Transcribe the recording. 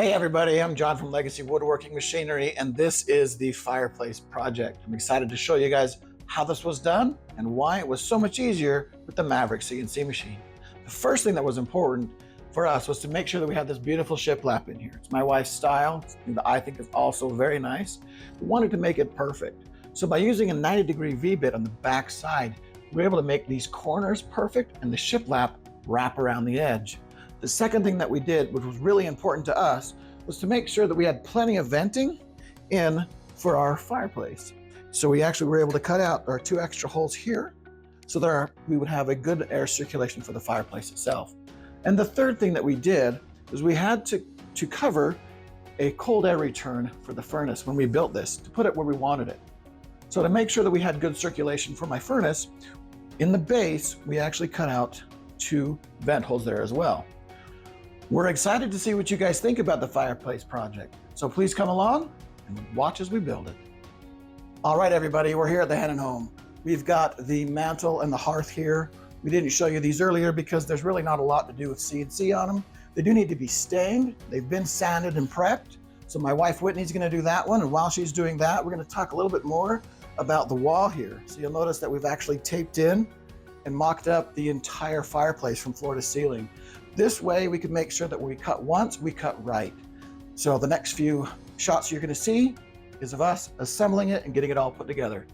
Hey everybody, I'm John from Legacy Woodworking Machinery, and this is the Fireplace project. I'm excited to show you guys how this was done and why it was so much easier with the Maverick CNC machine. The first thing that was important for us was to make sure that we had this beautiful shiplap in here. It's my wife's style, that I think is also very nice. We wanted to make it perfect. So by using a 90-degree V-bit on the back side, we were able to make these corners perfect and the shiplap wrap around the edge. The second thing that we did, which was really important to us, was to make sure that we had plenty of venting in for our fireplace. So we actually were able to cut out our 2 extra holes here so that we would have a good air circulation for the fireplace itself. And the third thing that we did is we had to cover a cold air return for the furnace when we built this, to put it where we wanted it. So to make sure that we had good circulation for my furnace, in the base, we actually cut out 2 vent holes there as well. We're excited to see what you guys think about the Fireplace project. So please come along and watch as we build it. All right, everybody, we're here at the Hennon home. We've got the mantle and the hearth here. We didn't show you these earlier because there's really not a lot to do with CNC on them. They do need to be stained. They've been sanded and prepped. So my wife Whitney's gonna do that one. And while she's doing that, we're gonna talk a little bit more about the wall here. So you'll notice that we've actually taped in and mocked up the entire fireplace from floor to ceiling. This way we can make sure that when we cut once, we cut right. So the next few shots you're gonna see is of us assembling it and getting it all put together.